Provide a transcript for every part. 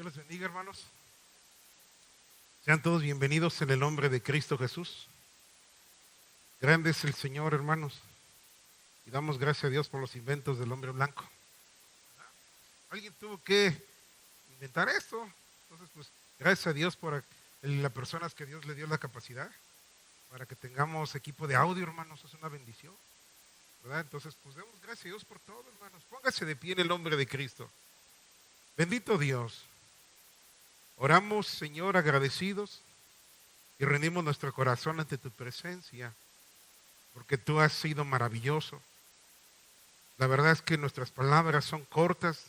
Dios les bendiga, hermanos. Sean todos bienvenidos en el nombre de Cristo Jesús. Grande es el Señor, hermanos. Y damos gracias a Dios por los inventos del hombre blanco. Alguien tuvo que inventar esto. Entonces, pues, gracias a Dios por las personas que Dios le dio la capacidad para que tengamos equipo de audio, hermanos. Es una bendición, ¿verdad? Entonces, pues, demos gracias a Dios por todo, hermanos. Póngase de pie en el nombre de Cristo. Bendito Dios. Oramos, Señor, agradecidos y rendimos nuestro corazón ante tu presencia, porque tú has sido maravilloso. La verdad es que nuestras palabras son cortas.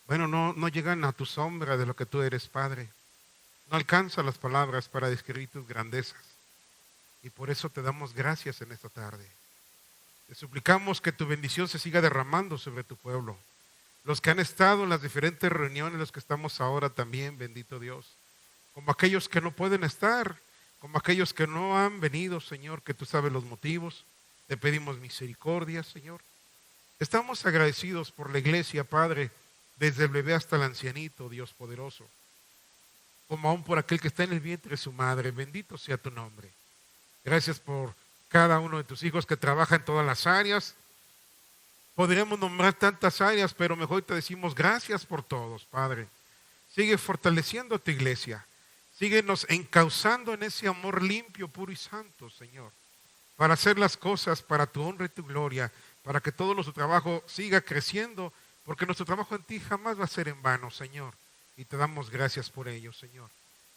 Bueno, no llegan a tu sombra de lo que tú eres, Padre. No alcanzan las palabras para describir tus grandezas. Y por eso te damos gracias en esta tarde. Te suplicamos que tu bendición se siga derramando sobre tu pueblo. Los que han estado en las diferentes reuniones, los que estamos ahora también, bendito Dios. Como aquellos que no pueden estar, como aquellos que no han venido, Señor, que tú sabes los motivos. Te pedimos misericordia, Señor. Estamos agradecidos por la iglesia, Padre, desde el bebé hasta el ancianito, Dios poderoso. Como aún por aquel que está en el vientre de su madre, bendito sea tu nombre. Gracias por cada uno de tus hijos que trabaja en todas las áreas. Podríamos nombrar tantas áreas, pero mejor te decimos gracias por todos, Padre. Sigue fortaleciendo a tu iglesia. Síguenos encauzando en ese amor limpio, puro y santo, Señor, para hacer las cosas para tu honra y tu gloria, para que todo nuestro trabajo siga creciendo, porque nuestro trabajo en ti jamás va a ser en vano, Señor. Y te damos gracias por ello, Señor.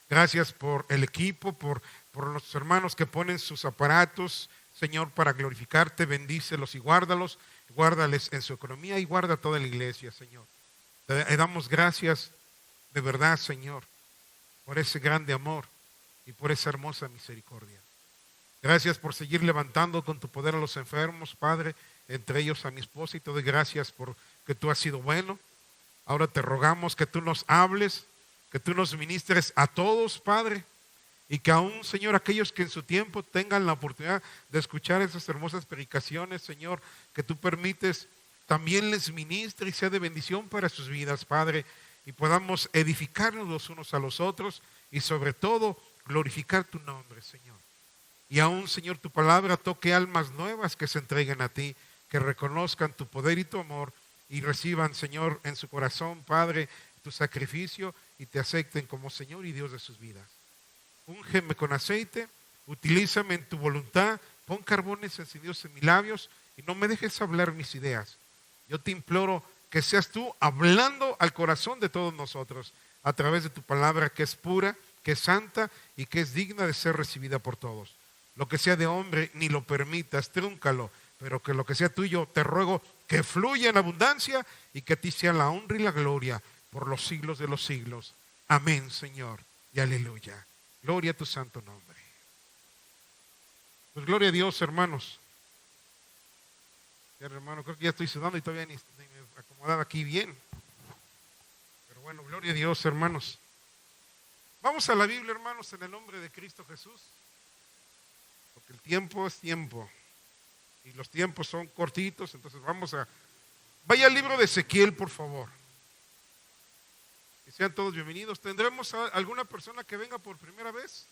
Gracias por el equipo, por los hermanos que ponen sus aparatos, Señor, para glorificarte. Bendícelos y guárdalos. Guárdales en su economía y guarda toda la iglesia, Señor. Te damos gracias de verdad, Señor, por ese grande amor y por esa hermosa misericordia. Gracias por seguir levantando con tu poder a los enfermos, Padre, entre ellos a mi esposa, y te doy gracias por que tú has sido bueno. Ahora te rogamos que tú nos hables, que tú nos ministres a todos, Padre, y que aún, Señor, aquellos que en su tiempo tengan la oportunidad de escuchar esas hermosas predicaciones, Señor, que tú permites, también les ministre y sea de bendición para sus vidas, Padre, y podamos edificarnos los unos a los otros y sobre todo glorificar tu nombre, Señor. Y aún, Señor, tu palabra toque almas nuevas que se entreguen a ti, que reconozcan tu poder y tu amor y reciban, Señor, en su corazón, Padre, tu sacrificio y te acepten como Señor y Dios de sus vidas. Úngeme con aceite, utilízame en tu voluntad, pon carbones encendidos en mis labios y no me dejes hablar mis ideas. Yo te imploro que seas tú hablando al corazón de todos nosotros a través de tu palabra, que es pura, que es santa y que es digna de ser recibida por todos. Lo que sea de hombre, ni lo permitas, trúncalo, pero que lo que sea tuyo, te ruego que fluya en abundancia y que a ti sea la honra y la gloria por los siglos de los siglos. Amén, Señor, y aleluya. Gloria a tu santo nombre. Pues gloria a Dios, hermanos. Ya, hermano, creo que ya estoy sudando y todavía ni me acomodaba aquí bien. Pero bueno, gloria a Dios, hermanos. Vamos a la Biblia, hermanos, en el nombre de Cristo Jesús. Porque el tiempo es tiempo. Y los tiempos son cortitos, entonces vaya al libro de Ezequiel, por favor. Que sean todos bienvenidos. ¿Tendremos a alguna persona que venga por primera vez?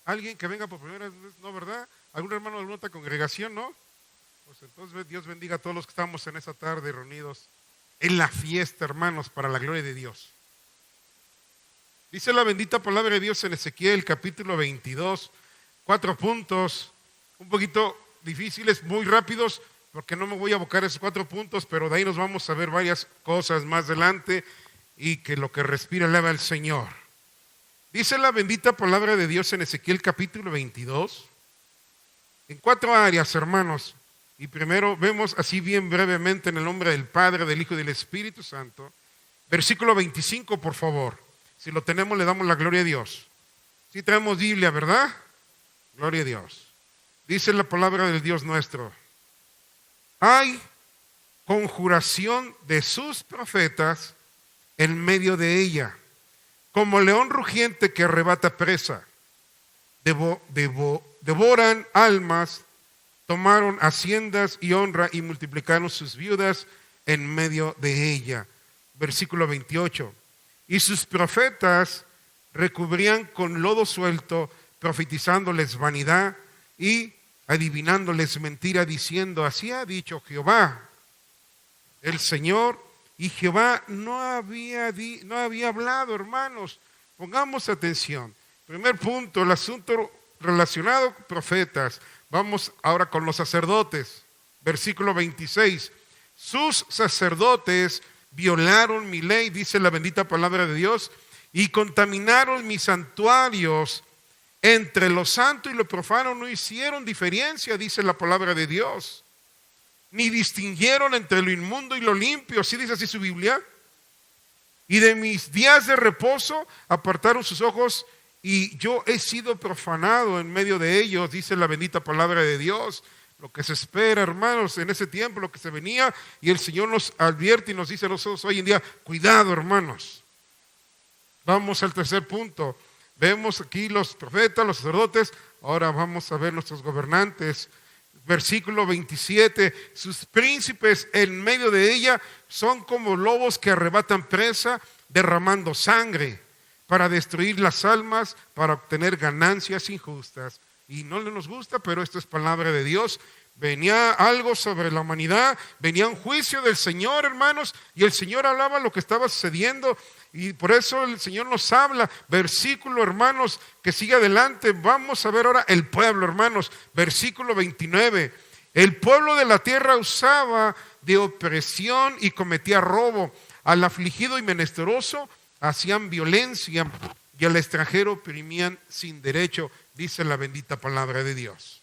¿Alguien que venga por primera vez? ¿No, verdad? ¿Algún hermano de alguna otra congregación? ¿No? Pues entonces Dios bendiga a todos los que estamos en esta tarde reunidos en la fiesta, hermanos, para la gloria de Dios. Dice la bendita palabra de Dios en Ezequiel capítulo 22, 4 puntos, un poquito difíciles, muy rápidos, porque no me voy a abocar a esos 4 puntos, pero de ahí nos vamos a ver varias cosas más adelante y que lo que respira alaba al Señor. Dice la bendita palabra de Dios en Ezequiel capítulo 22, en 4 áreas, hermanos. Y primero vemos así bien brevemente en el nombre del Padre, del Hijo y del Espíritu Santo. Versículo 25, por favor. Si lo tenemos, le damos la gloria a Dios. Si traemos Biblia, ¿verdad? Gloria a Dios. Dice la palabra del Dios nuestro. Hay conjuración de sus profetas en medio de ella, como león rugiente que arrebata presa. Devoran almas, tomaron haciendas y honra y multiplicaron sus viudas en medio de ella. versículo 28. Y sus profetas recubrían con lodo suelto, profetizándoles vanidad y adivinándoles mentira, diciendo: así ha dicho Jehová, el Señor. Y Jehová no había hablado, hermanos. Pongamos atención. Primer punto, el asunto relacionado con profetas. Vamos ahora con los sacerdotes. Versículo 26. Sus sacerdotes violaron mi ley, dice la bendita palabra de Dios, y contaminaron mis santuarios. Entre lo santo y lo profano no hicieron diferencia, dice la palabra de Dios, ni distinguieron entre lo inmundo y lo limpio. ¿Sí dice así su Biblia? Y de mis días de reposo apartaron sus ojos, y yo he sido profanado en medio de ellos, dice la bendita palabra de Dios. Lo que se espera, hermanos, en ese tiempo, lo que se venía, y el Señor nos advierte y nos dice a nosotros hoy en día: cuidado, hermanos. Vamos al tercer punto. Vemos aquí los profetas, los sacerdotes. Ahora vamos a ver nuestros gobernantes. Versículo 27, sus príncipes en medio de ella son como lobos que arrebatan presa, derramando sangre para destruir las almas, para obtener ganancias injustas. Y no nos gusta, pero esto es palabra de Dios. Venía algo sobre la humanidad, venía un juicio del Señor, hermanos, y el Señor hablaba lo que estaba sucediendo. Y por eso el Señor nos habla. Versículo, hermanos, que sigue adelante. Vamos a ver ahora el pueblo, hermanos. Versículo 29. El pueblo de la tierra usaba de opresión y cometía robo. Al afligido y menesteroso hacían violencia, y al extranjero oprimían sin derecho, dice la bendita palabra de Dios.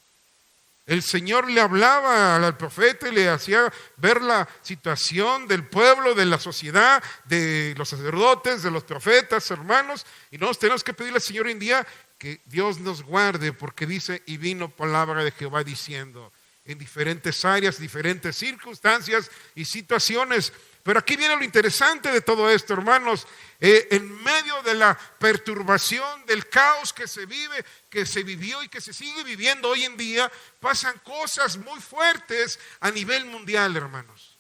El Señor le hablaba al profeta y le hacía ver la situación del pueblo, de la sociedad, de los sacerdotes, de los profetas, hermanos. Y nosotros tenemos que pedirle al Señor hoy en día que Dios nos guarde, porque dice: y vino palabra de Jehová diciendo, en diferentes áreas, diferentes circunstancias y situaciones. Pero aquí viene lo interesante de todo esto, hermanos. En medio de la perturbación, del caos que se vive, que se vivió y que se sigue viviendo hoy en día, pasan cosas muy fuertes a nivel mundial, hermanos.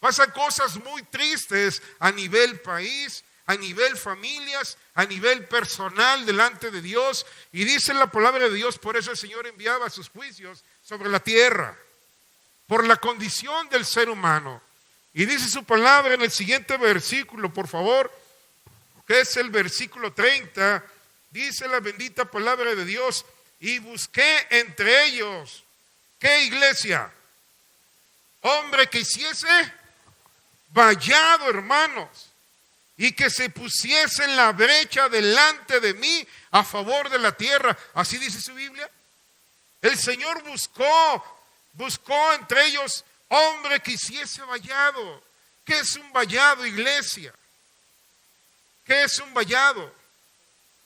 Pasan cosas muy tristes a nivel país, a nivel familias, a nivel personal delante de Dios. Y dice la palabra de Dios: por eso el Señor enviaba sus juicios sobre la tierra, por la condición del ser humano. Y dice su palabra en el siguiente versículo, por favor, que es el versículo 30, dice la bendita palabra de Dios: y busqué entre ellos, ¿qué iglesia? Hombre que hiciese vallado, hermanos, y que se pusiese en la brecha delante de mí a favor de la tierra. Así dice su Biblia. El Señor buscó entre ellos hombre que hiciese vallado. ¿Qué es un vallado, iglesia? ¿Qué es un vallado?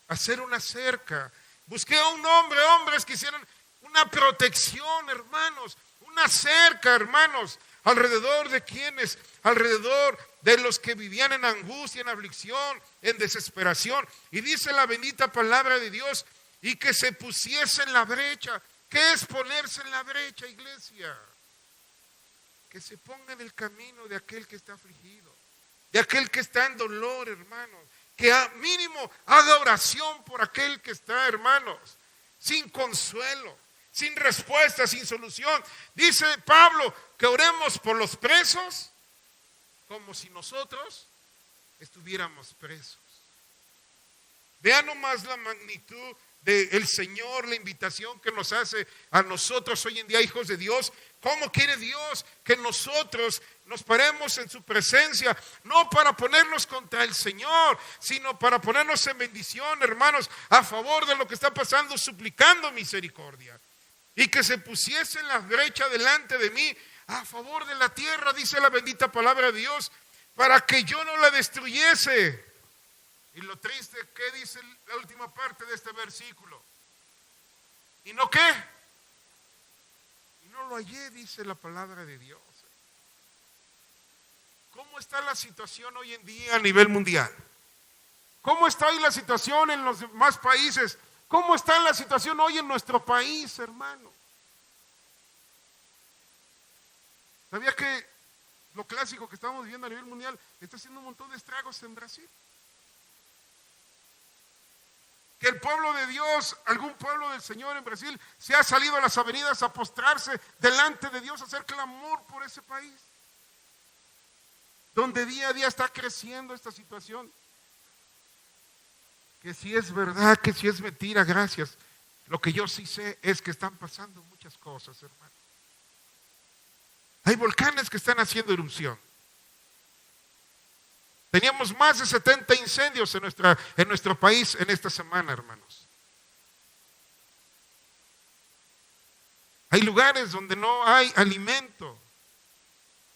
Hacer una cerca. Busqué a hombres que hicieran una protección, hermanos, una cerca, hermanos, alrededor de quienes, alrededor de los que vivían en angustia, en aflicción, en desesperación. Y dice la bendita palabra de Dios: y que se pusiese en la brecha. ¿Qué es ponerse en la brecha, iglesia? Que se ponga en el camino de aquel que está afligido, de aquel que está en dolor, hermanos. Que a mínimo haga oración por aquel que está, hermanos, sin consuelo, sin respuesta, sin solución. Dice Pablo que oremos por los presos como si nosotros estuviéramos presos. Vean nomás la magnitud del Señor, la invitación que nos hace a nosotros hoy en día, hijos de Dios. ¿Cómo quiere Dios que nosotros nos paremos en su presencia? No para ponernos contra el Señor, sino para ponernos en bendición, hermanos, a favor de lo que está pasando, suplicando misericordia. Y que se pusiese en la brecha delante de mí a favor de la tierra, dice la bendita palabra de Dios, para que yo no la destruyese. Y lo triste, ¿qué dice la última parte de este versículo? ¿Y no qué? Y no lo hallé, dice la palabra de Dios. ¿Cómo está la situación hoy en día a nivel mundial? ¿Cómo está hoy la situación en los demás países? ¿Cómo está la situación hoy en nuestro país, hermano? ¿Sabía que lo clásico que estamos viviendo a nivel mundial, está haciendo un montón de estragos en Brasil. Que el pueblo de Dios, algún pueblo del Señor en Brasil, se ha salido a las avenidas a postrarse delante de Dios, a hacer clamor por ese país, donde día a día está creciendo esta situación. Que si es verdad, que si es mentira, gracias. Lo que yo sí sé es que están pasando muchas cosas, hermano. Hay volcanes que están haciendo erupción. Teníamos más de 70 incendios en nuestro país en esta semana, hermanos. Hay lugares donde no hay alimento.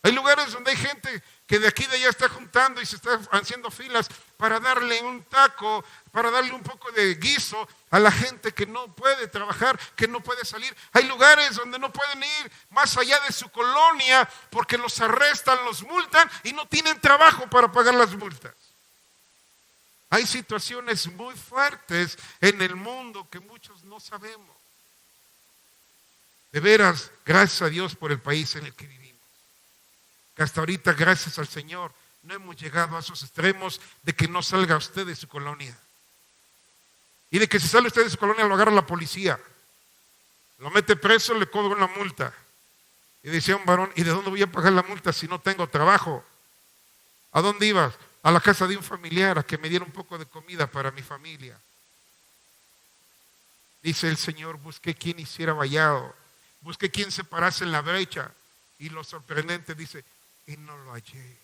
Hay lugares donde hay gente que de aquí y de allá está juntando y se está haciendo filas para darle un taco, para darle un poco de guiso a la gente que no puede trabajar, que no puede salir. Hay lugares donde no pueden ir más allá de su colonia porque los arrestan, los multan y no tienen trabajo para pagar las multas. Hay situaciones muy fuertes en el mundo que muchos no sabemos. De veras, gracias a Dios por el país en el que vivimos. Que hasta ahorita, gracias al Señor, no hemos llegado a esos extremos de que no salga usted de su colonia. Y de que si sale usted de su colonia lo agarra la policía, lo mete preso, le cobra una multa. Y decía un varón, ¿y de dónde voy a pagar la multa si no tengo trabajo? ¿A dónde ibas? A la casa de un familiar, a que me diera un poco de comida para mi familia. Dice el Señor, busqué quien hiciera vallado, busqué quien se parase en la brecha. Y lo sorprendente dice, y no lo hallé.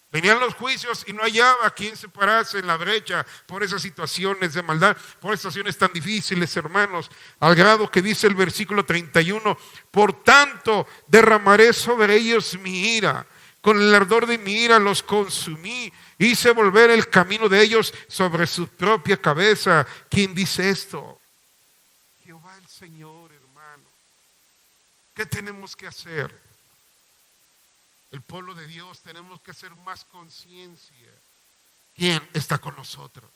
Venían los juicios y no hallaba a quien se parase en la brecha por esas situaciones de maldad, por esas situaciones tan difíciles, hermanos, al grado que dice el versículo 31, por tanto derramaré sobre ellos mi ira, con el ardor de mi ira los consumí, hice volver el camino de ellos sobre su propia cabeza. ¿Quién dice esto? Jehová el Señor, hermano. ¿Qué tenemos que hacer? El pueblo de Dios tenemos que hacer más conciencia. ¿Quién está con nosotros?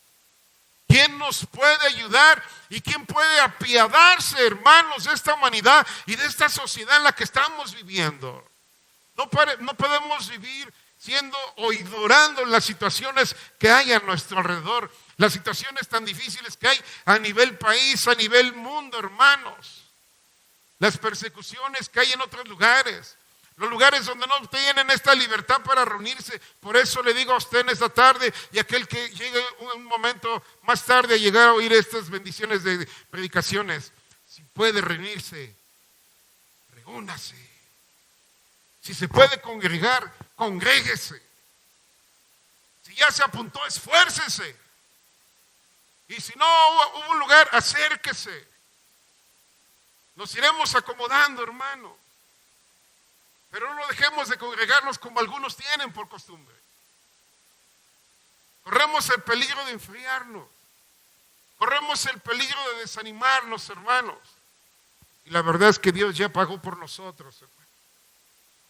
¿Quién nos puede ayudar? ¿Y quién puede apiadarse, hermanos, de esta humanidad y de esta sociedad en la que estamos viviendo? No podemos vivir siendo o ignorando las situaciones que hay a nuestro alrededor, las situaciones tan difíciles que hay a nivel país, a nivel mundo, hermanos. Las persecuciones que hay en otros lugares. Los lugares donde no tienen esta libertad para reunirse. Por eso le digo a usted en esta tarde y aquel que llegue un momento más tarde a llegar a oír estas bendiciones de predicaciones. Si puede reunirse, reúnase. Si se puede congregar, congréguese. Si ya se apuntó, esfuércese. Y si no hubo un lugar, acérquese. Nos iremos acomodando, hermano. Pero no dejemos de congregarnos como algunos tienen por costumbre. Corremos el peligro de enfriarnos. Corremos el peligro de desanimarnos, hermanos. Y la verdad es que Dios ya pagó por nosotros, hermano.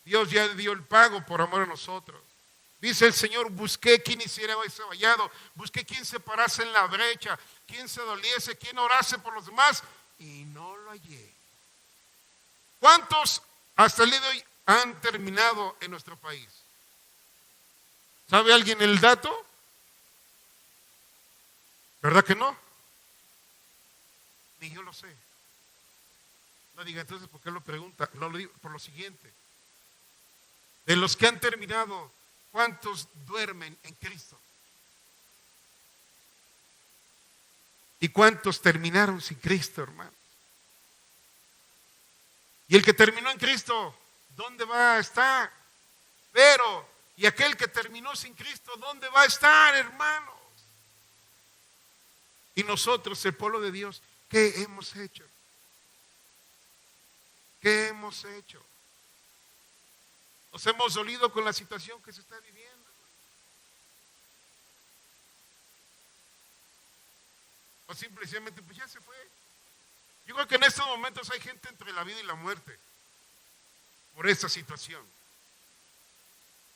Dios ya dio el pago por amor a nosotros. Dice el Señor, busqué quien hiciera ese vallado, busqué quien se parase en la brecha, quien se doliese, quien orase por los demás, y no lo hallé. ¿Cuántos hasta el día de hoy han terminado en nuestro país? ¿Sabe alguien el dato? ¿Verdad que no? Ni yo lo sé. No diga entonces por qué lo pregunta. No lo digo por lo siguiente. De los que han terminado, ¿cuántos duermen en Cristo? ¿Y cuántos terminaron sin Cristo, hermano? Y el que terminó en Cristo, ¿dónde va a estar? Pero, y aquel que terminó sin Cristo, ¿dónde va a estar, hermanos? Y nosotros, el pueblo de Dios, ¿qué hemos hecho? ¿Qué hemos hecho? Nos hemos dolido con la situación que se está viviendo. O simplemente, pues ya se fue. Yo creo que en estos momentos hay gente entre la vida y la muerte por esta situación.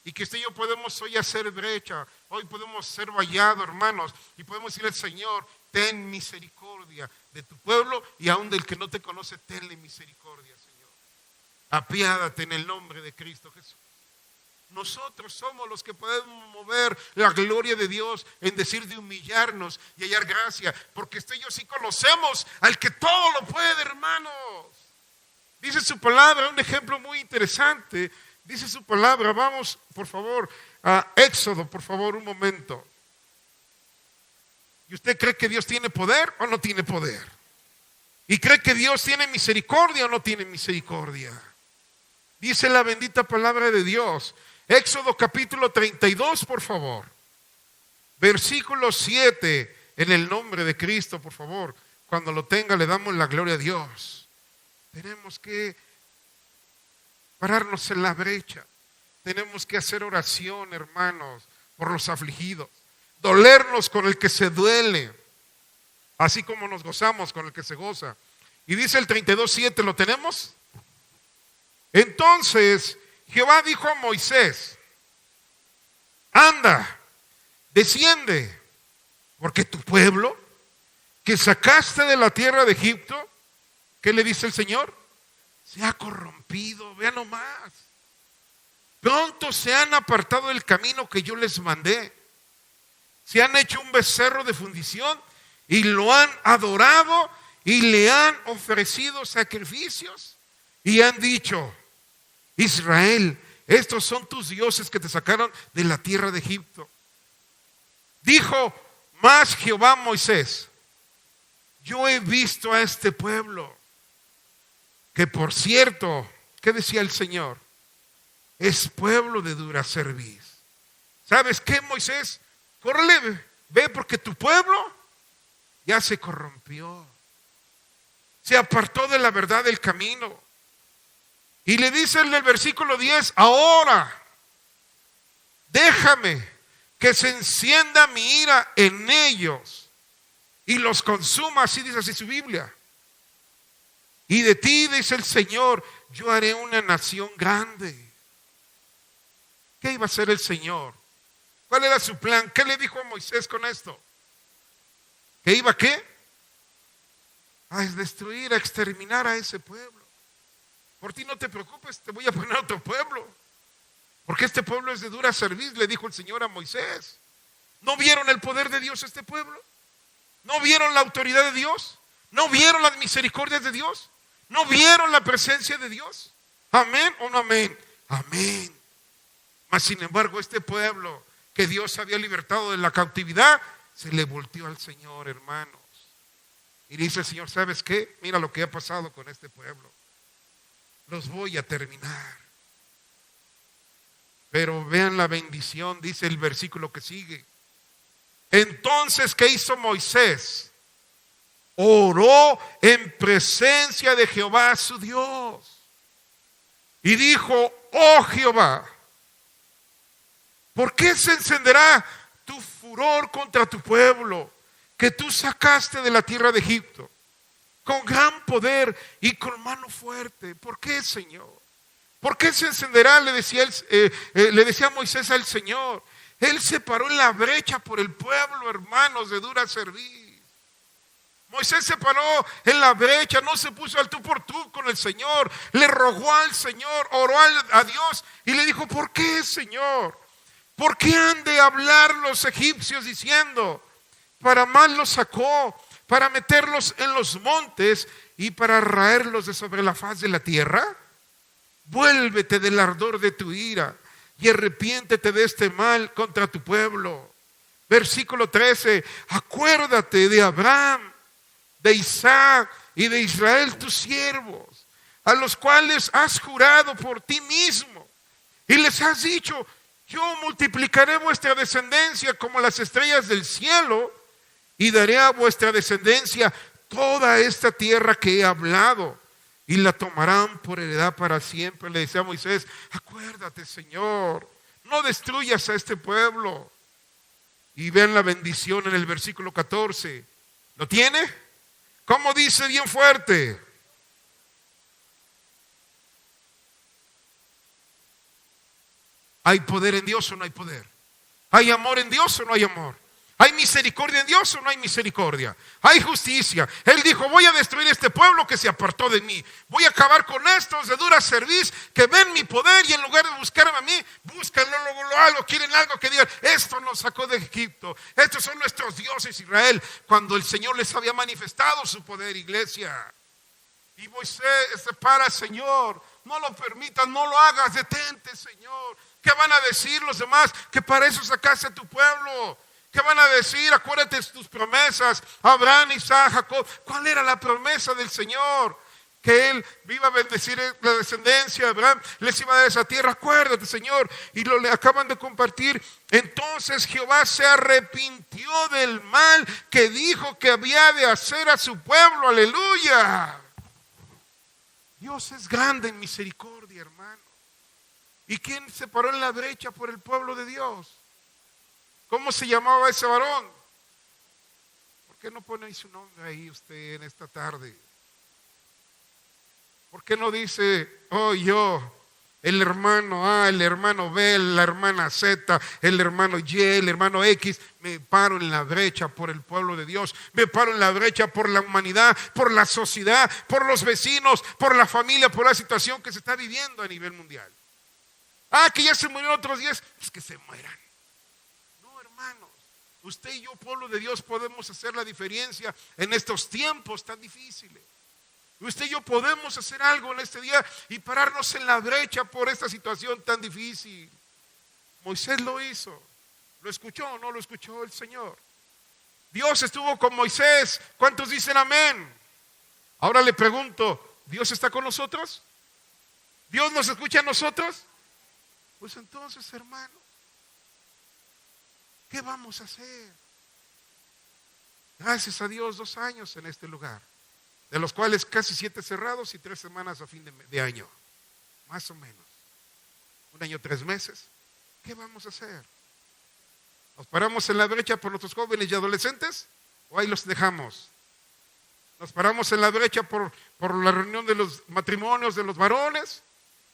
Y que usted y yo podemos hoy hacer brecha, hoy podemos ser vallado, hermanos, y podemos decirle al Señor, ten misericordia de tu pueblo y aún del que no te conoce, tenle misericordia, Señor. Apiádate en el nombre de Cristo Jesús. Nosotros somos los que podemos mover la gloria de Dios en decir de humillarnos y hallar gracia, porque usted y yo sí conocemos al que todo lo puede, hermanos. Dice su palabra, un ejemplo muy interesante. Dice su palabra, vamos por favor a Éxodo, por favor, un momento. ¿Y usted cree que Dios tiene poder o no tiene poder? ¿Y cree que Dios tiene misericordia o no tiene misericordia? Dice la bendita palabra de Dios. Éxodo capítulo 32, por favor. Versículo 7, en el nombre de Cristo, por favor. Cuando lo tenga le damos la gloria a Dios. Tenemos que pararnos en la brecha. Tenemos que hacer oración, hermanos, por los afligidos. Dolernos con el que se duele, así como nos gozamos con el que se goza. Y dice el 32:7, ¿lo tenemos? Entonces Jehová dijo a Moisés: anda, desciende, porque tu pueblo que sacaste de la tierra de Egipto, ¿qué le dice el Señor? Se ha corrompido, vean nomás. Pronto se han apartado del camino que yo les mandé. Se han hecho un becerro de fundición y lo han adorado y le han ofrecido sacrificios y han dicho: Israel, estos son tus dioses que te sacaron de la tierra de Egipto. Dijo más Jehová a Moisés: yo he visto a este pueblo, que por cierto, ¿qué decía el Señor? Es pueblo de dura cerviz. ¿Sabes qué, Moisés? Córrele, ve, porque tu pueblo ya se corrompió, se apartó de la verdad del camino. Y le dice en el versículo 10, ahora déjame que se encienda mi ira en ellos y los consuma, así dice así su Biblia. Y de ti, dice el Señor, yo haré una nación grande. ¿Qué iba a hacer el Señor? ¿Cuál era su plan? ¿Qué le dijo a Moisés con esto? ¿Que iba a qué? A destruir, a exterminar a ese pueblo. Por ti no te preocupes, te voy a poner otro pueblo, porque este pueblo es de dura cerviz, le dijo el Señor a Moisés. ¿No vieron el poder de Dios este pueblo? ¿No vieron la autoridad de Dios? ¿No vieron las misericordias de Dios? ¿No vieron la presencia de Dios? ¿Amén o no amén? Amén. Mas sin embargo, este pueblo que Dios había libertado de la cautividad, se le volteó al Señor, hermanos. Y dice el Señor: ¿sabes qué? Mira lo que ha pasado con este pueblo. Los voy a terminar. Pero vean la bendición, dice el versículo que sigue. Entonces, ¿qué hizo Moisés? Oró en presencia de Jehová su Dios. Y dijo: oh Jehová, ¿por qué se encenderá tu furor contra tu pueblo, que tú sacaste de la tierra de Egipto, con gran poder y con mano fuerte? ¿Por qué, Señor? ¿Por qué se encenderá? Le decía Moisés al Señor. Él se paró en la brecha por el pueblo, hermanos, de dura cerviz. Moisés se paró en la brecha, no se puso al tú por tú con el Señor, le rogó al Señor, oró a Dios y le dijo: ¿por qué, Señor? ¿Por qué han de hablar los egipcios diciendo: para mal los sacó, para meterlos en los montes y para raerlos de sobre la faz de la tierra? Vuélvete del ardor de tu ira y arrepiéntete de este mal contra tu pueblo. Versículo 13, acuérdate de Abraham, de Isaac y de Israel tus siervos, a los cuales has jurado por ti mismo y les has dicho: yo multiplicaré vuestra descendencia como las estrellas del cielo y daré a vuestra descendencia toda esta tierra que he hablado y la tomarán por heredad para siempre. Le decía a Moisés: acuérdate, Señor, no destruyas a este pueblo. Y vean la bendición en el versículo 14. ¿Lo tiene? ¿Cómo dice bien fuerte? ¿Hay poder en Dios o no hay poder? ¿Hay amor en Dios o no hay amor? ¿Hay misericordia en Dios o no hay misericordia? Hay justicia. Él dijo, voy a destruir este pueblo que se apartó de mí. Voy a acabar con estos de dura cerviz que ven mi poder y en lugar de buscarme a mí, buscan algo, quieren algo que digan, esto nos sacó de Egipto. Estos son nuestros dioses, Israel. Cuando el Señor les había manifestado su poder, iglesia. Y Moisés se para, Señor, no lo permitas, no lo hagas, detente, Señor. ¿Qué van a decir los demás? Que para eso sacaste a tu pueblo. ¿Qué van a decir? Acuérdate de tus promesas. Abraham, Isaac, Jacob. ¿Cuál era la promesa del Señor? Que Él iba a bendecir la descendencia de Abraham. Les iba a dar esa tierra. Acuérdate, Señor. Y le acaban de compartir. Entonces Jehová se arrepintió del mal que dijo que había de hacer a su pueblo. Aleluya. Dios es grande en misericordia, hermano. ¿Y quién se paró en la brecha por el pueblo de Dios? ¿Cómo se llamaba ese varón? ¿Por qué no pone ahí su nombre ahí usted en esta tarde? ¿Por qué no dice, oh yo, el hermano A, el hermano B, la hermana Z, el hermano Y, el hermano X, me paro en la brecha por el pueblo de Dios, me paro en la brecha por la humanidad, por la sociedad, por los vecinos, por la familia, por la situación que se está viviendo a nivel mundial? Ah, que ya se murieron otros 10, pues que se mueran. No, hermanos, usted y yo, pueblo de Dios, podemos hacer la diferencia en estos tiempos tan difíciles. Usted y yo podemos hacer algo en este día y pararnos en la brecha por esta situación tan difícil. Moisés lo hizo. ¿Lo escuchó o no lo escuchó el Señor? Dios estuvo con Moisés. ¿Cuántos dicen amén? Ahora le pregunto, ¿Dios está con nosotros? ¿Dios nos escucha a nosotros? Pues entonces, hermano, ¿qué vamos a hacer? Gracias a Dios, 2 años en este lugar, de los cuales casi 7 cerrados y 3 semanas a fin de año, más o menos. 1 año, 3 meses. ¿Qué vamos a hacer? ¿Nos paramos en la brecha por nuestros jóvenes y adolescentes o ahí los dejamos? ¿Nos paramos en la brecha por la reunión de los matrimonios de los varones?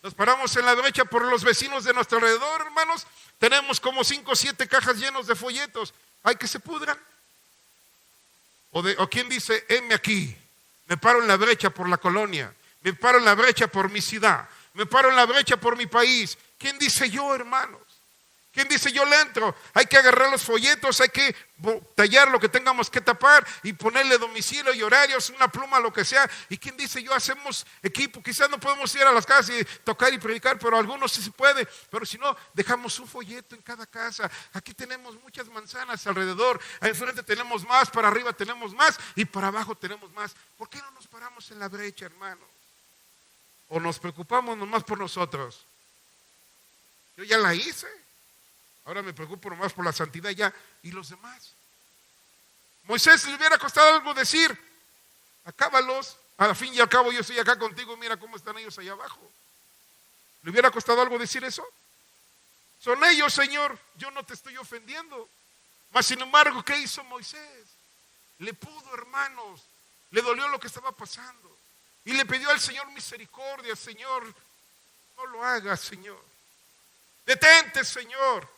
¿Nos paramos en la brecha por los vecinos de nuestro alrededor, hermanos? Tenemos como 5 o 7 cajas llenos de folletos. Hay que se pudran. O quién dice, heme aquí. Me paro en la brecha por la colonia. Me paro en la brecha por mi ciudad. Me paro en la brecha por mi país. ¿Quién dice yo, hermanos? ¿Quién dice yo le entro? Hay que agarrar los folletos, hay que tallar lo que tengamos que tapar y ponerle domicilio y horarios, una pluma, lo que sea. ¿Y quién dice yo hacemos equipo? Quizás no podemos ir a las casas y tocar y predicar, pero algunos sí se puede. Pero si no, dejamos un folleto en cada casa. Aquí tenemos muchas manzanas alrededor. Ahí enfrente tenemos más, para arriba tenemos más y para abajo tenemos más. ¿Por qué no nos paramos en la brecha, hermanos? ¿O nos preocupamos nomás por nosotros? Yo ya la hice. Ahora me preocupo nomás por la santidad ya. ¿Y los demás? Moisés le hubiera costado algo decir, acábalos. Al fin y al cabo yo estoy acá contigo, mira cómo están ellos allá abajo. ¿Le hubiera costado algo decir eso? Son ellos, Señor, yo no te estoy ofendiendo. Mas sin embargo, ¿qué hizo Moisés? Le pudo, hermanos, le dolió lo que estaba pasando. Y le pidió al Señor misericordia, Señor, no lo hagas, Señor. Detente, Señor.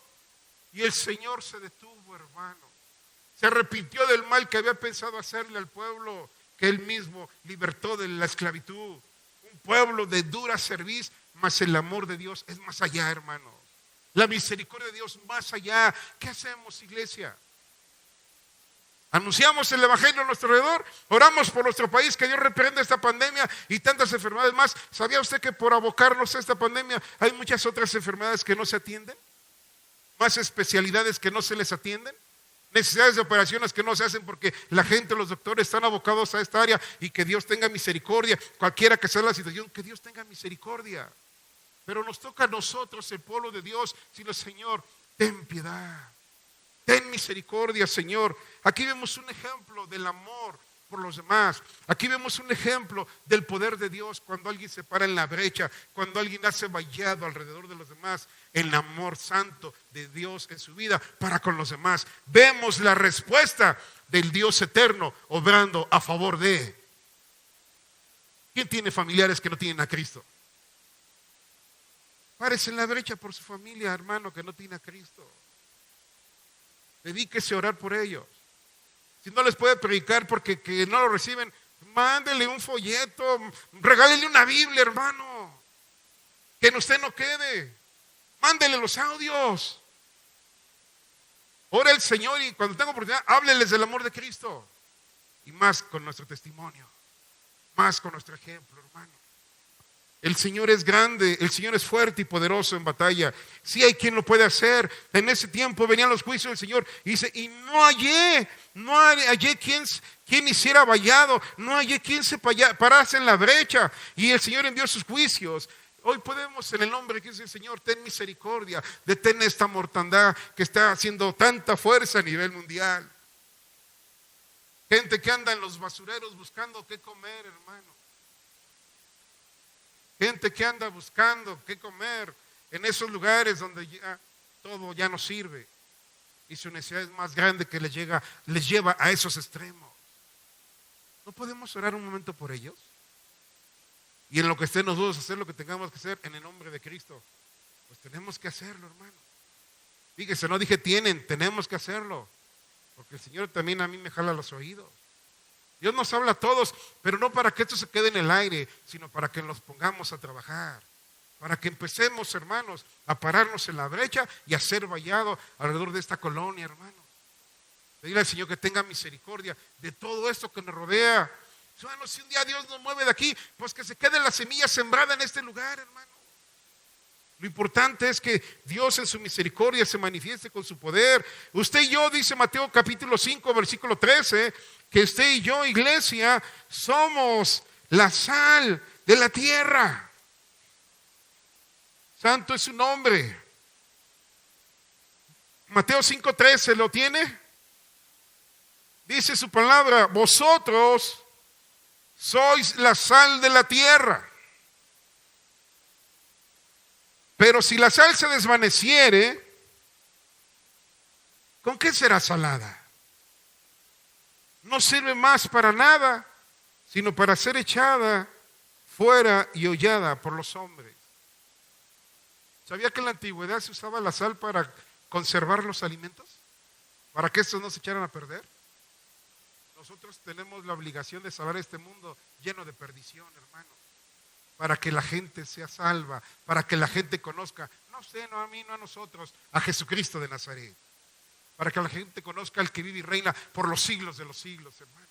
Y el Señor se detuvo, hermano. Se arrepintió del mal que había pensado hacerle al pueblo que Él mismo libertó de la esclavitud. Un pueblo de dura cerviz, mas el amor de Dios es más allá, hermano. La misericordia de Dios más allá. ¿Qué hacemos, iglesia? Anunciamos el evangelio a nuestro alrededor, oramos por nuestro país, que Dios reprenda esta pandemia y tantas enfermedades más. ¿Sabía usted que por abocarnos a esta pandemia hay muchas otras enfermedades que no se atienden? Más especialidades que no se les atienden, necesidades de operaciones que no se hacen porque la gente, los doctores están abocados a esta área. Y que Dios tenga misericordia, cualquiera que sea la situación, que Dios tenga misericordia. Pero nos toca a nosotros, el pueblo de Dios, decirle, Señor, ten piedad, ten misericordia, Señor. Aquí vemos un ejemplo del amor por los demás. Aquí vemos un ejemplo del poder de Dios cuando alguien se para en la brecha, cuando alguien hace vallado alrededor de los demás, el amor santo de Dios en su vida para con los demás. Vemos la respuesta del Dios eterno obrando a favor de. ¿Quién tiene familiares que no tienen a Cristo? Párese en la brecha por su familia, hermano, que no tiene a Cristo. Dedíquese a orar por ellos. Si no les puede predicar porque que no lo reciben, mándele un folleto, regálele una Biblia, hermano. Que en usted no quede. Mándele los audios. Ora al Señor y cuando tenga oportunidad, hábleles del amor de Cristo. Y más con nuestro testimonio, más con nuestro ejemplo, hermano. El Señor es grande, el Señor es fuerte y poderoso en batalla. Sí hay quien lo puede hacer. En ese tiempo venían los juicios del Señor y dice, y no hallé quien hiciera vallado, no hallé quien se parase en la brecha. Y el Señor envió sus juicios. Hoy podemos en el nombre de Cristo, Señor, ten misericordia, detén esta mortandad que está haciendo tanta fuerza a nivel mundial. Gente que anda en los basureros buscando qué comer, hermano. Gente que anda buscando qué comer en esos lugares donde ya todo ya no sirve. Y su necesidad es más grande que les lleva a esos extremos. ¿No podemos orar un momento por ellos? Y en lo que esté en nosotros hacer lo que tengamos que hacer en el nombre de Cristo. Pues tenemos que hacerlo, hermano. Fíjese, no dije tenemos que hacerlo. Porque el Señor también a mí me jala los oídos. Dios nos habla a todos, pero no para que esto se quede en el aire, sino para que nos pongamos a trabajar. Para que empecemos, hermanos, a pararnos en la brecha y a ser vallado alrededor de esta colonia, hermanos. Pedirle al Señor que tenga misericordia de todo esto que nos rodea. Hermano, si un día Dios nos mueve de aquí, pues que se quede la semilla sembrada en este lugar, hermano. Lo importante es que Dios en su misericordia se manifieste con su poder. Usted y yo, dice Mateo capítulo 5, versículo 13, que usted y yo, iglesia, somos la sal de la tierra. Santo es su nombre. Mateo 5:13, ¿lo tiene? Dice su palabra, vosotros sois la sal de la tierra. Pero si la sal se desvaneciere, ¿con qué será salada? No sirve más para nada, sino para ser echada fuera y hollada por los hombres. ¿Sabía que en la antigüedad se usaba la sal para conservar los alimentos? ¿Para que estos no se echaran a perder? Nosotros tenemos la obligación de salvar este mundo lleno de perdición, hermano. Para que la gente sea salva, para que la gente conozca, no usted, no a mí, no a nosotros, a Jesucristo de Nazaret. Para que la gente conozca al que vive y reina por los siglos de los siglos, hermano.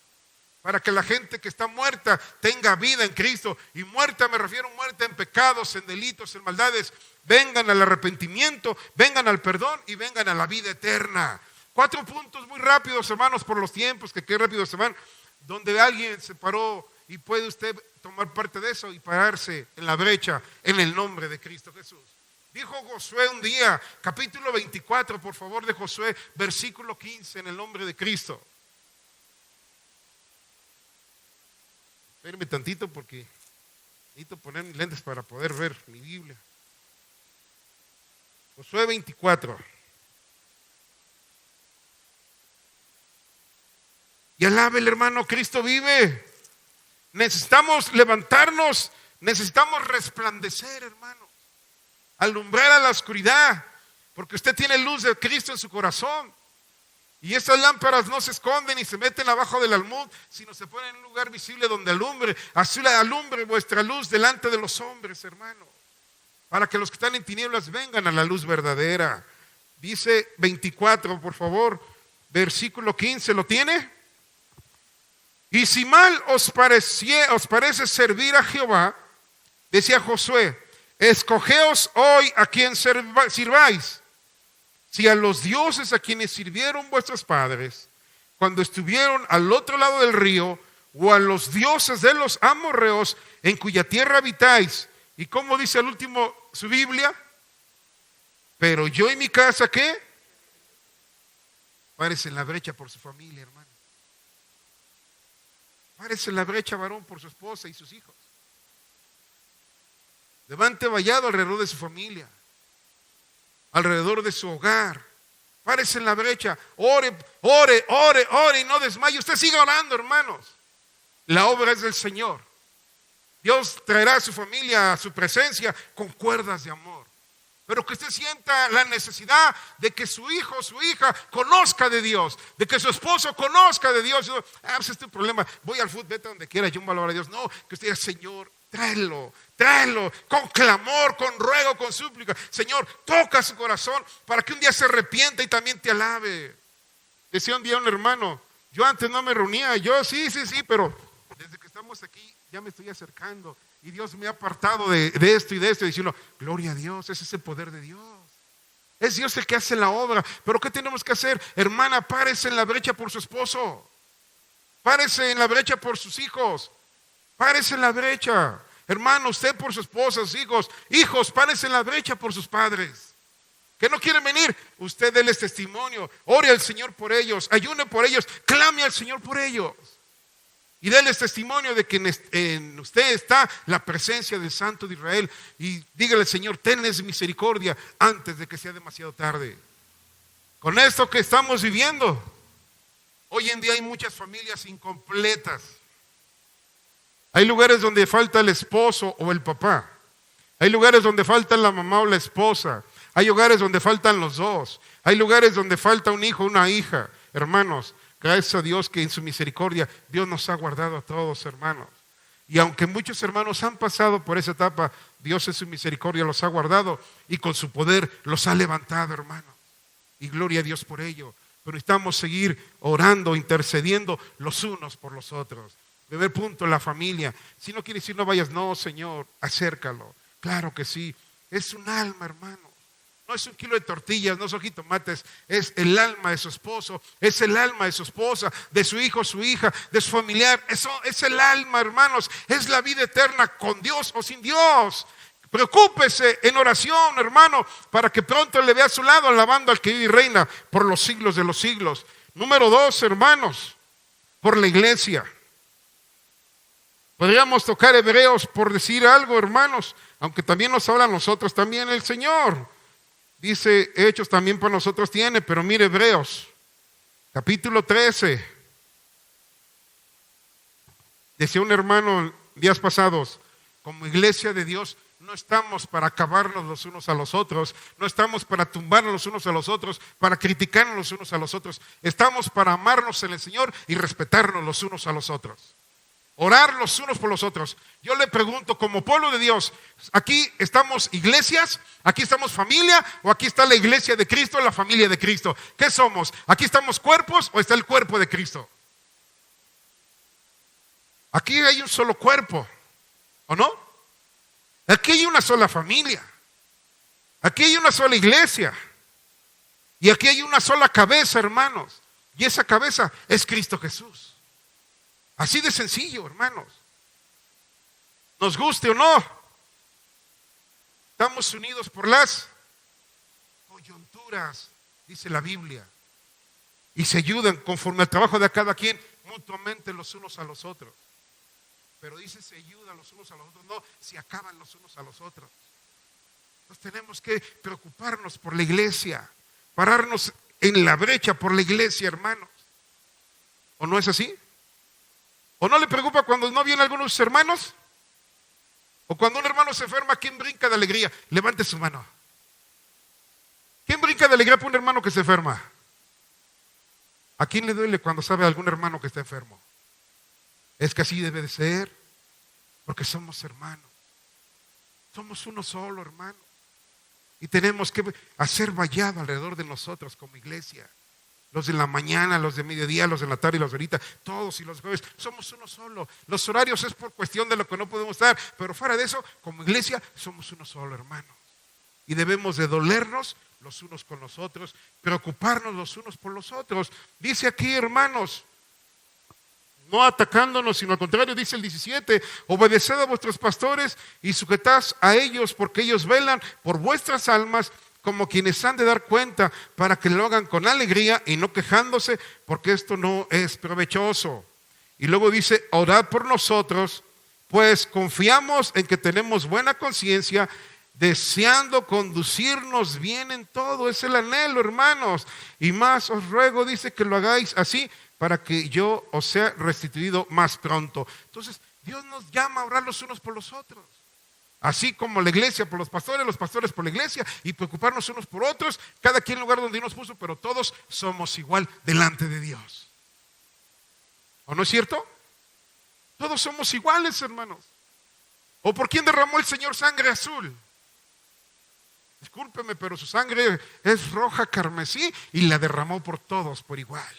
Para que la gente que está muerta tenga vida en Cristo. Y muerta me refiero muerta en pecados, en delitos, en maldades. Vengan al arrepentimiento, vengan al perdón y vengan a la vida eterna. 4 puntos muy rápidos, hermanos, por los tiempos, que qué rápido se van, donde alguien se paró y puede usted tomar parte de eso y pararse en la brecha en el nombre de Cristo Jesús. Dijo Josué un día, capítulo 24, por favor, de Josué, versículo 15, en el nombre de Cristo. Espérenme tantito porque necesito poner mis lentes para poder ver mi Biblia. Josué 24. Y alabe el hermano, Cristo vive. Necesitamos levantarnos, necesitamos resplandecer, hermano. Alumbrar a la oscuridad, porque usted tiene luz de Cristo en su corazón. Y estas lámparas no se esconden y se meten abajo del almud, sino se ponen en un lugar visible donde alumbre. Así alumbre vuestra luz delante de los hombres, hermano, para que los que están en tinieblas vengan a la luz verdadera. Dice 24, por favor, versículo 15, ¿lo tiene? Y si mal os parece servir a Jehová, decía Josué, escogeos hoy a quien sirváis. Si a los dioses a quienes sirvieron vuestros padres, cuando estuvieron al otro lado del río, o a los dioses de los amorreos, en cuya tierra habitáis. ¿Y cómo dice al último su Biblia? Pero yo y mi casa, ¿qué? Párese en la brecha por su familia, hermano. Párese en la brecha, varón, por su esposa y sus hijos. Levante vallado alrededor de su familia, alrededor de su hogar. Párese en la brecha, ore y no desmaye. Usted siga orando, hermanos. La obra es del Señor. Dios traerá a su familia a su presencia con cuerdas de amor. pero que usted sienta la necesidad de que su hijo o su hija conozca de Dios, de que su esposo conozca de Dios. Pues este problema, voy al fútbol, vete donde quiera, yo un valor a Dios. No, que usted diga, Señor, tráelo, con clamor, con ruego, con súplica. Señor, toca su corazón para que un día se arrepienta y también te alabe. Decía un día un hermano, yo antes no me reunía, yo sí, pero desde que estamos aquí ya me estoy acercando y Dios me ha apartado de esto y de esto, diciendo, gloria a Dios, ese es el poder de Dios. Es Dios el que hace la obra. Pero ¿qué tenemos que hacer? Hermana, párese en la brecha por su esposo, párese en la brecha por sus hijos, párese en la brecha. Hermano, usted por su esposa, sus hijos, párese en la brecha por sus padres. ¿Que no quieren venir? Usted déles testimonio, ore al Señor por ellos, ayune por ellos, clame al Señor por ellos. Y déles testimonio de que en usted está la presencia del Santo de Israel. Y dígale al Señor, tenles misericordia antes de que sea demasiado tarde. Con esto que estamos viviendo, hoy en día hay muchas familias incompletas. Hay lugares donde falta el esposo o el papá. Hay lugares donde falta la mamá o la esposa. Hay hogares donde faltan los dos. Hay lugares donde falta un hijo o una hija. Hermanos, gracias a Dios que en su misericordia Dios nos ha guardado a todos, hermanos. Y aunque muchos hermanos han pasado por esa etapa, Dios en su misericordia los ha guardado y con su poder los ha levantado, hermanos. Y gloria a Dios por ello. Pero necesitamos seguir orando, intercediendo los unos por los otros. Primer punto, la familia. Si no quiere decir no vayas, no, Señor, acércalo. Claro que sí. Es un alma, hermano. No es un kilo de tortillas, no son jitomates, es el alma de su esposo, es el alma de su esposa, de su hijo, su hija, de su familiar. Eso es el alma, hermanos, es la vida eterna con Dios o sin Dios. Preocúpese en oración, hermano, para que pronto le vea a su lado alabando al que vive y reina por los siglos de los siglos. Número 2, hermanos, por la iglesia. Podríamos tocar Hebreos por decir algo, hermanos, aunque también nos habla a nosotros, también el Señor. Dice, Hechos también para nosotros tiene, pero mire Hebreos, capítulo 13. Decía un hermano días pasados, como iglesia de Dios, no estamos para acabarnos los unos a los otros, no estamos para tumbarnos los unos a los otros, para criticarnos los unos a los otros, estamos para amarnos en el Señor y respetarnos los unos a los otros. Orar los unos por los otros. Yo le pregunto, como pueblo de Dios, ¿aquí estamos iglesias? ¿Aquí estamos familia? ¿O aquí está la iglesia de Cristo, la familia de Cristo? ¿Qué somos? ¿Aquí estamos cuerpos o está el cuerpo de Cristo? Aquí hay un solo cuerpo, ¿o no? Aquí hay una sola familia. Aquí hay una sola iglesia. Y aquí hay una sola cabeza, hermanos. Y esa cabeza es Cristo Jesús. Así de sencillo, hermanos. Nos guste o no, estamos unidos por las coyunturas, dice la Biblia. Y se ayudan conforme al trabajo de cada quien, mutuamente los unos a los otros. Pero dice se ayudan los unos a los otros, no se acaban los unos a los otros. Entonces tenemos que preocuparnos por la iglesia, pararnos en la brecha por la iglesia, hermanos. ¿O no es así? ¿O no le preocupa cuando no vienen algunos de sus hermanos? ¿O cuando un hermano se enferma, quién brinca de alegría? Levante su mano. ¿Quién brinca de alegría por un hermano que se enferma? ¿A quién le duele cuando sabe a algún hermano que está enfermo? Es que así debe de ser, porque somos hermanos. Somos uno solo, hermano. Y tenemos que hacer vallado alrededor de nosotros como iglesia. Los de la mañana, los de mediodía, los de la tarde y los de ahorita, todos y los jueves, somos uno solo. Los horarios es por cuestión de lo que no podemos dar, pero fuera de eso, como iglesia, somos uno solo, hermanos. Y debemos de dolernos los unos con los otros, preocuparnos los unos por los otros. Dice aquí, hermanos, no atacándonos, sino al contrario, dice el 17, obedeced a vuestros pastores y sujetad a ellos, porque ellos velan por vuestras almas, como quienes han de dar cuenta, para que lo hagan con alegría y no quejándose, porque esto no es provechoso. Y luego dice, orad por nosotros, pues confiamos en que tenemos buena conciencia, deseando conducirnos bien en todo. Es el anhelo, hermanos. Y más os ruego, dice, que lo hagáis así, para que yo os sea restituido más pronto. Entonces, Dios nos llama a orar los unos por los otros. Así como la iglesia por los pastores por la iglesia, y preocuparnos unos por otros, cada quien en el lugar donde Dios nos puso, pero todos somos igual delante de Dios. ¿O no es cierto? Todos somos iguales, hermanos. ¿O por quién derramó el Señor sangre azul? Discúlpeme, pero su sangre es roja carmesí y la derramó por todos por igual.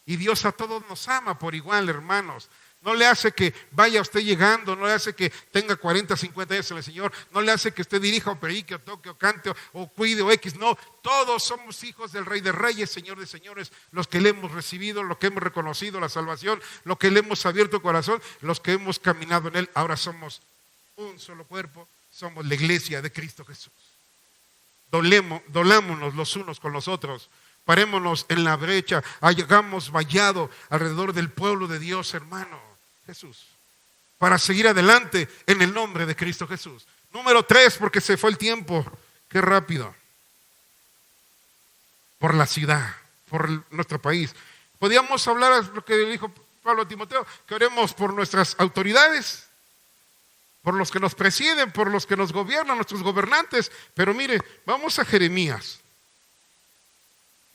Y Dios a todos nos ama por igual, hermanos. No le hace que vaya usted llegando, no le hace que tenga 40, 50 años en el Señor, no le hace que usted dirija o predique o toque o cante o cuide o X, no. Todos somos hijos del Rey de Reyes, Señor de Señores, los que le hemos recibido, los que hemos reconocido la salvación, los que le hemos abierto el corazón, los que hemos caminado en Él. Ahora somos un solo cuerpo, somos la iglesia de Cristo Jesús. Dolámonos los unos con los otros. Parémonos en la brecha, hagamos vallado alrededor del pueblo de Dios, hermano Jesús, para seguir adelante en el nombre de Cristo Jesús. Número 3, porque se fue el tiempo, qué rápido. Por la ciudad, por nuestro país. Podíamos hablar lo que dijo Pablo a Timoteo, que oremos por nuestras autoridades, por los que nos presiden, por los que nos gobiernan, nuestros gobernantes. Pero mire, vamos a Jeremías.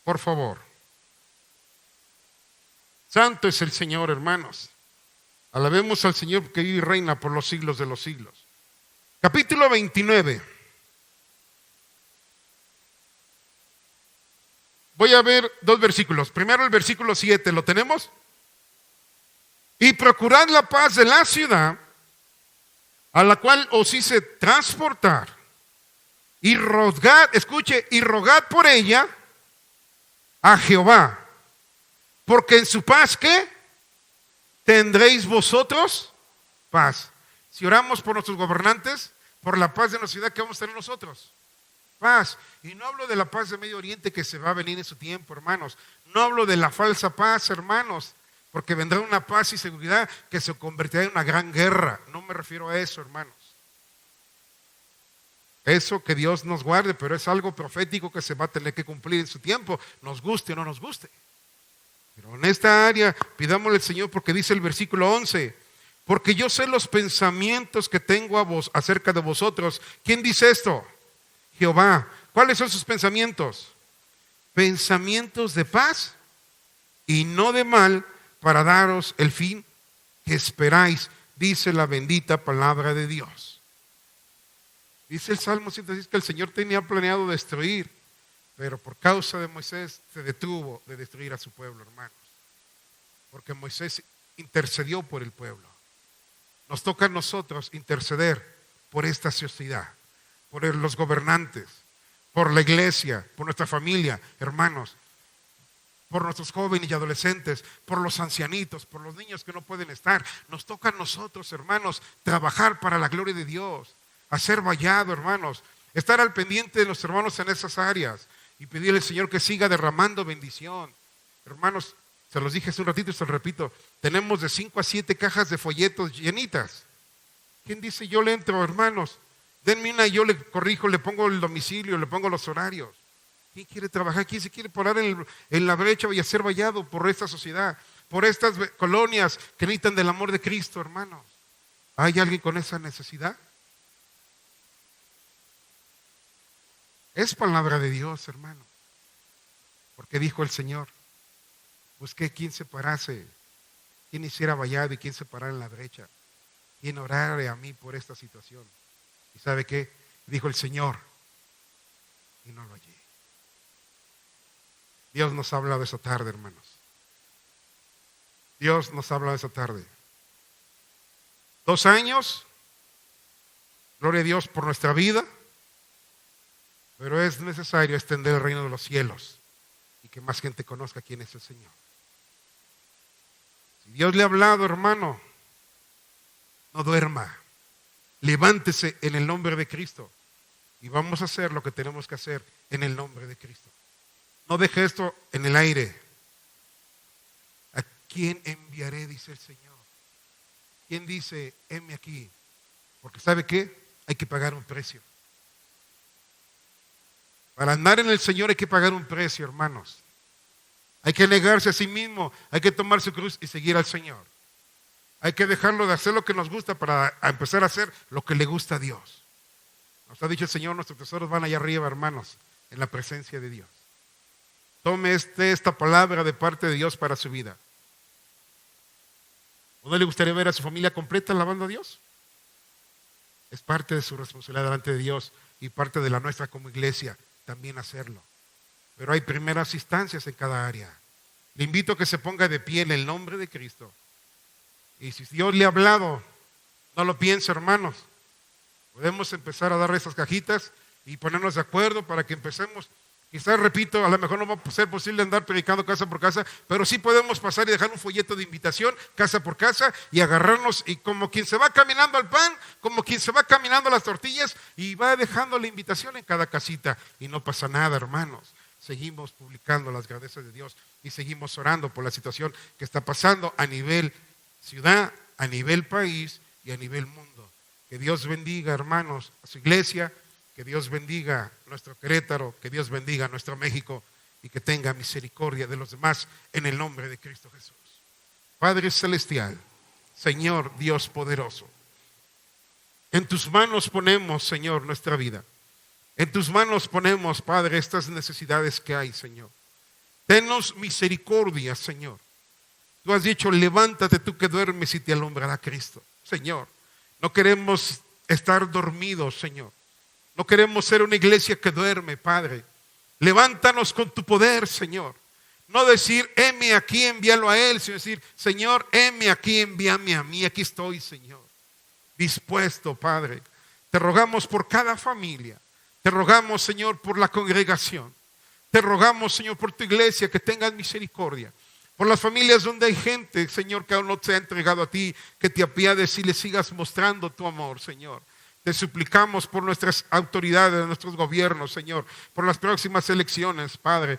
Por favor. Santo es el Señor, hermanos. Alabemos al Señor que vive y reina por los siglos de los siglos. Capítulo 29. Voy a ver 2 versículos. Primero el versículo 7, ¿lo tenemos? Y procurad la paz de la ciudad, a la cual os hice transportar, y rogad, escuche, y rogad por ella a Jehová, porque en su paz, ¿qué? Tendréis vosotros paz. Si oramos por nuestros gobernantes, por la paz de la ciudad, ¿qué vamos a tener nosotros? Paz. Y no hablo de la paz de Medio Oriente que se va a venir en su tiempo, hermanos. No hablo de la falsa paz, hermanos, porque vendrá una paz y seguridad que se convertirá en una gran guerra. No me refiero a eso, hermanos. Eso que Dios nos guarde, pero es algo profético que se va a tener que cumplir en su tiempo, nos guste o no nos guste. Pero en esta área pidámosle al Señor, porque dice el versículo 11, porque yo sé los pensamientos que tengo a vos acerca de vosotros. ¿Quién dice esto? Jehová. ¿Cuáles son sus pensamientos? Pensamientos de paz y no de mal, para daros el fin que esperáis, dice la bendita palabra de Dios. Dice el Salmo 106 que el Señor tenía planeado destruir, pero por causa de Moisés se detuvo de destruir a su pueblo, hermanos. Porque Moisés intercedió por el pueblo. Nos toca a nosotros interceder por esta sociedad, por los gobernantes, por la iglesia, por nuestra familia, hermanos, por nuestros jóvenes y adolescentes, por los ancianitos, por los niños que no pueden estar. Nos toca a nosotros, hermanos, trabajar para la gloria de Dios, hacer vallado, hermanos, estar al pendiente de los hermanos en esas áreas y pedirle al Señor que siga derramando bendición. Hermanos, se los dije hace un ratito y se los repito, tenemos de 5 a 7 cajas de folletos llenitas. ¿Quién dice yo le entro, hermanos? Denme una y yo le corrijo, le pongo el domicilio, le pongo los horarios. ¿Quién quiere trabajar? ¿Quién se quiere parar en la brecha y hacer vallado por esta sociedad, por estas colonias que necesitan del amor de Cristo, hermanos? ¿Hay alguien con esa necesidad? Es palabra de Dios, hermano. Porque dijo el Señor, busqué quien se parase, quien hiciera vallado y quien se parara en la brecha, quien orare a mí por esta situación. ¿Y sabe qué? Dijo el Señor, y no lo hallé. Dios nos ha hablado esa tarde, hermanos. Dios nos ha hablado esa tarde. 2 años, gloria a Dios por nuestra vida, pero es necesario extender el reino de los cielos y que más gente conozca quién es el Señor. Si Dios le ha hablado, hermano, no duerma. Levántese en el nombre de Cristo y vamos a hacer lo que tenemos que hacer en el nombre de Cristo. No deje esto en el aire. ¿A quién enviaré? Dice el Señor. ¿Quién dice, heme aquí? Porque ¿sabe qué? Hay que pagar un precio. Para andar en el Señor hay que pagar un precio, hermanos. Hay que negarse a sí mismo, hay que tomar su cruz y seguir al Señor. Hay que dejarlo de hacer lo que nos gusta para empezar a hacer lo que le gusta a Dios. Nos ha dicho el Señor, nuestros tesoros van allá arriba, hermanos, en la presencia de Dios. Tome esta palabra de parte de Dios para su vida. ¿O no le gustaría ver a su familia completa alabando a Dios? Es parte de su responsabilidad delante de Dios y parte de la nuestra como iglesia también hacerlo. Pero hay primeras instancias en cada área. Le invito a que se ponga de pie en el nombre de Cristo. Y si Dios le ha hablado, no lo piense, hermanos. Podemos empezar a darle esas cajitas y ponernos de acuerdo para que empecemos. Quizás, repito, a lo mejor no va a ser posible andar predicando casa por casa, pero sí podemos pasar y dejar un folleto de invitación casa por casa y agarrarnos, y como quien se va caminando al pan, como quien se va caminando a las tortillas, y va dejando la invitación en cada casita, y no pasa nada, hermanos. Seguimos publicando las grandezas de Dios y seguimos orando por la situación que está pasando a nivel ciudad, a nivel país y a nivel mundo. Que Dios bendiga, hermanos, a su iglesia. Que Dios bendiga nuestro Querétaro, que Dios bendiga nuestro México y que tenga misericordia de los demás en el nombre de Cristo Jesús. Padre Celestial, Señor Dios poderoso, en tus manos ponemos, Señor, nuestra vida. En tus manos ponemos, Padre, estas necesidades que hay, Señor. Tenos misericordia, Señor. Tú has dicho, levántate tú que duermes y te alumbrará Cristo. Señor, no queremos estar dormidos, Señor. No queremos ser una iglesia que duerme, Padre. Levántanos con tu poder, Señor. No decir, heme aquí, envíalo a Él, sino decir, Señor, heme aquí, envíame a mí. Aquí estoy, Señor. Dispuesto, Padre. Te rogamos por cada familia. Te rogamos, Señor, por la congregación. Te rogamos, Señor, por tu iglesia, que tengas misericordia. Por las familias donde hay gente, Señor, que aún no se ha entregado a ti, que te apiades y le sigas mostrando tu amor, Señor. Te suplicamos por nuestras autoridades, nuestros gobiernos, Señor, por las próximas elecciones, Padre.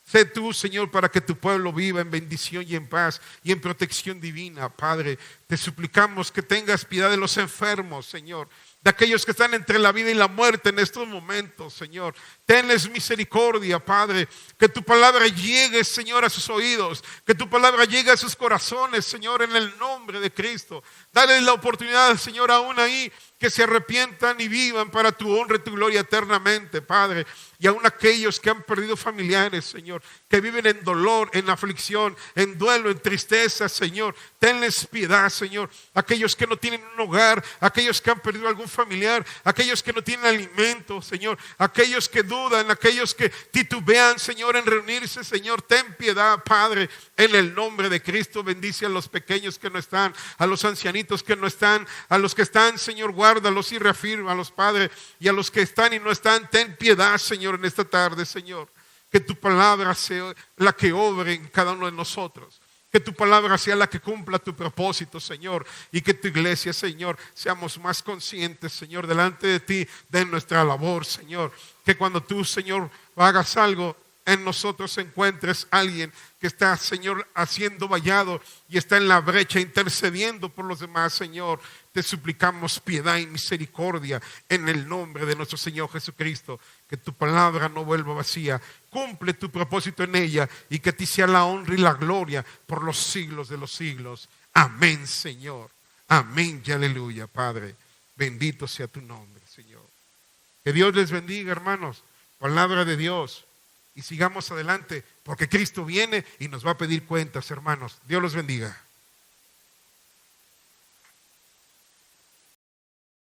Sé tú, Señor, para que tu pueblo viva en bendición y en paz y en protección divina, Padre. Te suplicamos que tengas piedad de los enfermos, Señor, de aquellos que están entre la vida y la muerte en estos momentos, Señor. Tenles misericordia, Padre. Que tu palabra llegue, Señor, a sus oídos. Que tu palabra llegue a sus corazones, Señor, en el nombre de Cristo. Dale la oportunidad, Señor, aún ahí, que se arrepientan y vivan para tu honra y tu gloria eternamente, Padre. Y aún aquellos que han perdido familiares, Señor, que viven en dolor, en aflicción, en duelo, en tristeza, Señor. Tenles piedad, Señor. Aquellos que no tienen un hogar, aquellos que han perdido algún familiar, aquellos que no tienen alimento, Señor. Aquellos que dudan, aquellos que titubean, Señor, en reunirse, Señor. Ten piedad, Padre, en el nombre de Cristo. Bendice a los pequeños que no están, a los ancianitos que no están, a los que están, Señor, guárdalos y reafírmalos, Padre. Y a los que están y no están, ten piedad, Señor, en esta tarde, Señor. Que tu palabra sea la que obre en cada uno de nosotros. Que tu palabra sea la que cumpla tu propósito, Señor. Y que tu iglesia, Señor, seamos más conscientes, Señor, delante de ti, de nuestra labor, Señor. Que cuando tú, Señor, hagas algo, en nosotros encuentres alguien que está, Señor, haciendo vallado y está en la brecha intercediendo por los demás, Señor. Te suplicamos piedad y misericordia en el nombre de nuestro Señor Jesucristo. Que tu palabra no vuelva vacía. Cumple tu propósito en ella y que a ti sea la honra y la gloria por los siglos de los siglos. Amén, Señor. Amén y aleluya, Padre. Bendito sea tu nombre, Señor. Que Dios les bendiga, hermanos. Palabra de Dios. Y sigamos adelante porque Cristo viene y nos va a pedir cuentas, hermanos. Dios los bendiga.